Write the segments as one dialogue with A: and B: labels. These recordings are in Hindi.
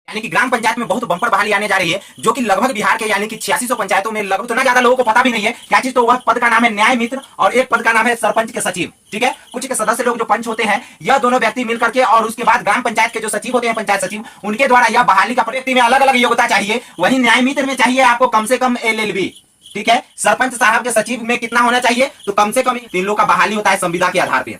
A: यानी कि ग्राम पंचायत में बहुत बंपर बहाली आने जा रही है, जो कि लगभग बिहार के यानी कि 8600 पंचायतों में लगभग उतना ज्यादा लोगों को पता भी नहीं है क्या चीज। तो वह पद का नाम है न्याय मित्र और एक पद का नाम है सरपंच के सचिव। ठीक है, कुछ के सदस्य लोग जो पंच होते हैं, यह दोनों व्यक्ति मिलकर के और उसके बाद ग्राम पंचायत के जो सचिव होते हैं, पंचायत सचिव, उनके द्वारा यह बहाली का व्यक्ति में अलग अलग योग्यता चाहिए। वही न्याय मित्र में चाहिए आपको कम से कम LLB। ठीक है, सरपंच साहब के सचिव में कितना होना चाहिए, तो कम से कम 3 लोग का बहाली होता है संविदा के आधार पर।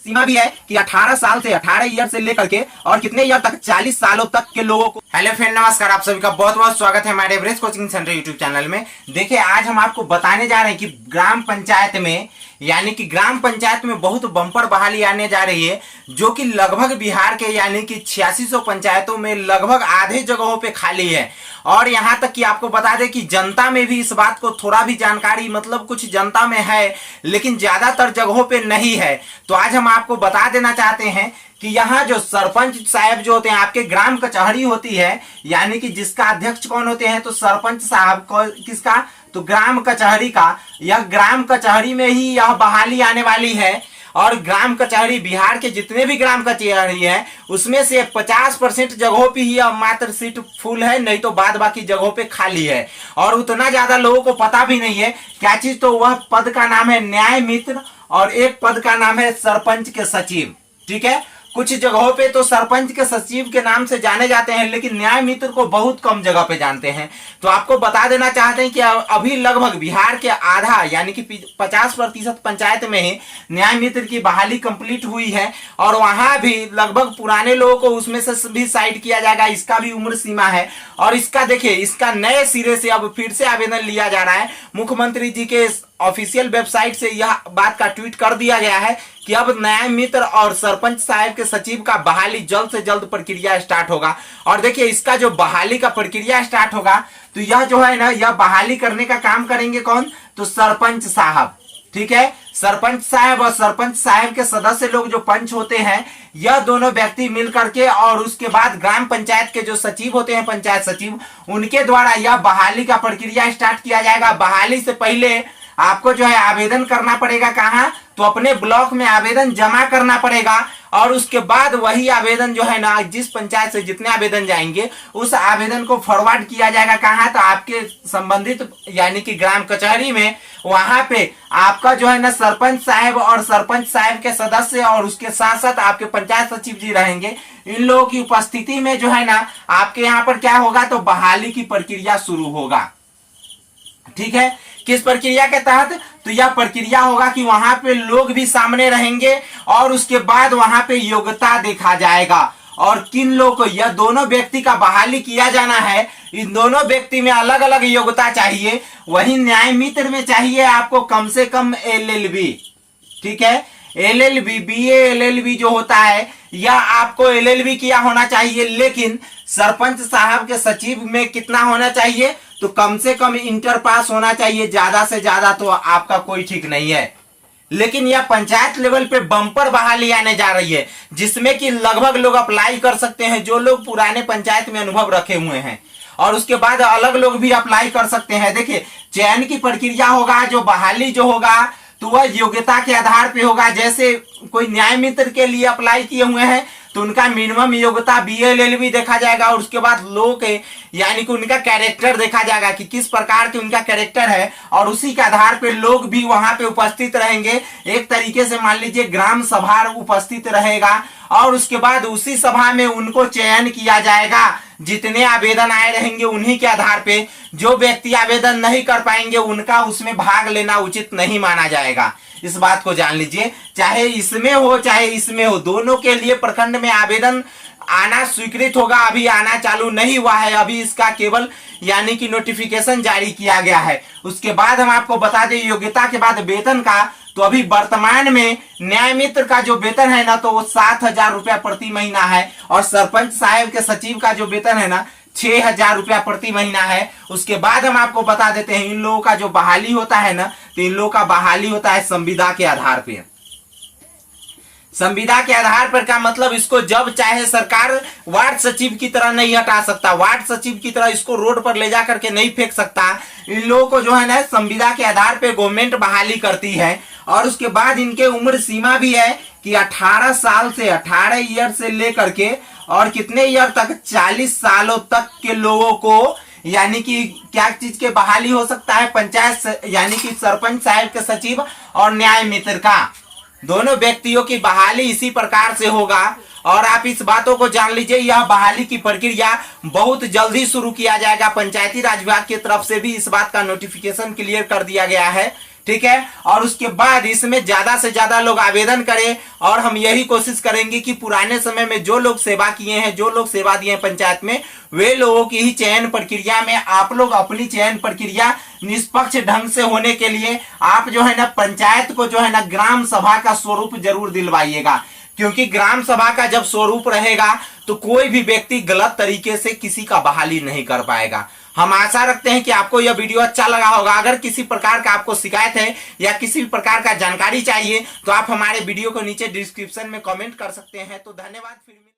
A: सीमा भी है कि 18 साल से 18 ईयर से लेकर के और कितने ईयर तक 40 सालों तक के लोगों को।
B: हेलो फ्रेंड, नमस्कार। आप सभी का बहुत बहुत स्वागत है हमारे Everest coaching centre YouTube channel में। देखिए, आज हम आपको बताने जा रहे हैं कि ग्राम पंचायत में यानी कि ग्राम पंचायत में बहुत बम्पर बहाली आने जा रही है, जो कि लगभग बिहार के यानी कि 8600 पंचायतों में लगभग आधे जगहों पे खाली है। और यहाँ तक कि आपको बता दें कि जनता में भी इस बात को थोड़ा भी जानकारी, मतलब कुछ जनता में है लेकिन ज्यादातर जगहों पे नहीं है। तो आज हम आपको बता देना चाहते हैं कि यहाँ जो सरपंच साहब जो होते हैं, आपके ग्राम कचहरी होती है, यानी कि जिसका अध्यक्ष कौन होते हैं, तो सरपंच साहब को, किसका, तो ग्राम कचहरी का। यह ग्राम कचहरी में ही यह बहाली आने वाली है। और ग्राम कचहरी बिहार के जितने भी ग्राम कचहरी है उसमें से 50% जगहों पे ही अब मात्र सीट फुल है, नहीं तो बाद बाकी जगहों पे खाली है। और उतना ज्यादा लोगों को पता भी नहीं है क्या चीज। तो वह पद का नाम है न्याय मित्र और एक पद का नाम है सरपंच के सचिव। ठीक है, कुछ जगहों पे तो सरपंच के सचिव के नाम से जाने जाते हैं, लेकिन न्याय मित्र को बहुत कम जगह पे जानते हैं। तो आपको बता देना चाहते हैं कि अभी लगभग बिहार के आधा यानी कि 50% पंचायत में ही न्याय मित्र की बहाली कंप्लीट हुई है। और वहां भी लगभग पुराने लोगों को उसमें से भी साइड किया जाएगा। इसका भी उम्र सीमा है। और इसका देखिए, इसका नए सिरे से अब फिर से आवेदन लिया जा रहा है। मुख्यमंत्री जी के ऑफिशियल वेबसाइट से यह बात का ट्वीट कर दिया गया है कि अब न्याय मित्र और सरपंच साहब के सचिव का बहाली जल्द से जल्द प्रक्रिया स्टार्ट होगा। और देखिए, इसका जो बहाली का प्रक्रिया स्टार्ट होगा, तो यह जो है ना, यह बहाली करने का काम करेंगे कौन, तो सरपंच साहब। ठीक है, सरपंच साहब और सरपंच साहब के सदस्य लोग जो पंच होते हैं, यह दोनों व्यक्ति मिल करके और उसके बाद ग्राम पंचायत के जो सचिव होते हैं, पंचायत सचिव, उनके द्वारा यह बहाली का प्रक्रिया स्टार्ट किया जाएगा। बहाली से पहले आपको जो है आवेदन करना पड़ेगा। कहाँ, तो अपने ब्लॉक में आवेदन जमा करना पड़ेगा। और उसके बाद वही आवेदन जो है ना, जिस पंचायत से जितने आवेदन जाएंगे उस आवेदन को फॉरवर्ड किया जाएगा। कहाँ, तो आपके संबंधित यानी कि ग्राम कचहरी में। वहां पे आपका जो है ना सरपंच साहब और सरपंच साहब के सदस्य और उसके साथ साथ आपके पंचायत सचिव जी रहेंगे। इन लोगों की उपस्थिति में जो है ना, आपके यहाँ पर क्या होगा, तो बहाली की प्रक्रिया शुरू होगा। ठीक है, किस प्रक्रिया के तहत, तो यह प्रक्रिया होगा कि वहां पे लोग भी सामने रहेंगे और उसके बाद वहां पे योग्यता देखा जाएगा। और किन लोग को, यह दोनों व्यक्ति का बहाली किया जाना है। इन दोनों व्यक्ति में अलग अलग योग्यता चाहिए। वही न्याय मित्र में चाहिए आपको कम से कम LLB। ठीक है, LLB, BA LLB जो होता है, या आपको LLB किया होना चाहिए। लेकिन सरपंच साहब के सचिव में कितना होना चाहिए, तो कम से कम इंटर पास होना चाहिए। ज्यादा से ज्यादा तो आपका कोई ठीक नहीं है। लेकिन यह पंचायत लेवल पे बम्पर बहाली आने जा रही है, जिसमें कि लगभग लोग अप्लाई कर सकते हैं जो लोग पुराने पंचायत में अनुभव रखे हुए हैं। और उसके बाद अलग लोग भी अप्लाई कर सकते हैं। देखिए, चयन की प्रक्रिया होगा, जो बहाली जो होगा तो वह योग्यता के आधार पे होगा। जैसे कोई न्याय मित्र के लिए अप्लाई किए हुए हैं तो उनका मिनिमम योग्यता BA LLB देखा जाएगा। और उसके बाद लोग के यानी कि उनका कैरेक्टर देखा जाएगा कि किस प्रकार के उनका कैरेक्टर है। और उसी के आधार पे लोग भी वहां पे उपस्थित रहेंगे। एक तरीके से मान लीजिए ग्राम सभा उपस्थित रहेगा और उसके बाद उसी सभा में उनको चयन किया जाएगा। जितने आवेदन आए रहेंगे उन्हीं के आधार पे, जो व्यक्ति आवेदन नहीं कर पाएंगे उनका उसमें भाग लेना उचित नहीं माना जाएगा। इस बात को जान लीजिए, चाहे इसमें हो चाहे इसमें हो, दोनों के लिए प्रखंड में आवेदन आना स्वीकृत होगा। अभी आना चालू नहीं हुआ है, अभी इसका केवल यानी कि नोटिफिकेशन जारी किया गया है। उसके बाद हम आपको बता दें योग्यता के बाद वेतन का, तो अभी वर्तमान में न्याय मित्र का जो वेतन है ना, तो वो 7,000 रुपया प्रति महीना है। और सरपंच साहब के सचिव का जो वेतन है ना, 6,000 रुपया प्रति महीना है। उसके बाद हम आपको बता देते हैं इन लोगों का जो बहाली होता है ना, तो इन लोगों का बहाली होता है संविदा के आधार पे। संविदा के आधार पर का मतलब, इसको जब चाहे सरकार वार्ड सचिव की तरह नहीं हटा सकता, वार्ड सचिव की तरह इसको रोड पर ले जा करके नहीं फेंक सकता। इन लोगों को जो है ना संविदा के आधार पे गवर्नमेंट बहाली करती है। और उसके बाद इनके उम्र सीमा भी है कि 18 साल से 18 ईयर से लेकर के और कितने ईयर तक, 40 सालों तक के लोगों को यानी कि क्या चीज के बहाली हो सकता है, पंचायत यानी कि सरपंच साहब के सचिव और न्याय मित्र का, दोनों व्यक्तियों की बहाली इसी प्रकार से होगा। और आप इस बातों को जान लीजिए, यह बहाली की प्रक्रिया बहुत जल्दी शुरू किया जाएगा। पंचायती राज विभाग की तरफ से भी इस बात का नोटिफिकेशन क्लियर कर दिया गया है, ठीक है। और उसके बाद इसमें ज्यादा से ज्यादा लोग आवेदन करें और हम यही कोशिश करेंगे कि पुराने समय में जो लोग सेवा किए हैं, जो लोग सेवा दिए हैं पंचायत में, वे लोगों की ही चयन प्रक्रिया में आप लोग अपनी चयन प्रक्रिया निष्पक्ष ढंग से होने के लिए आप जो है ना पंचायत को जो है ना ग्राम सभा का स्वरूप जरूर दिलवाइएगा। क्योंकि ग्राम सभा का जब स्वरूप रहेगा तो कोई भी व्यक्ति गलत तरीके से किसी का बहाली नहीं कर पाएगा। हम आशा रखते हैं कि आपको यह वीडियो अच्छा लगा होगा। अगर किसी प्रकार का आपको शिकायत है या किसी प्रकार का जानकारी चाहिए तो आप हमारे वीडियो को नीचे डिस्क्रिप्शन में कमेंट कर सकते हैं। तो धन्यवाद। फिर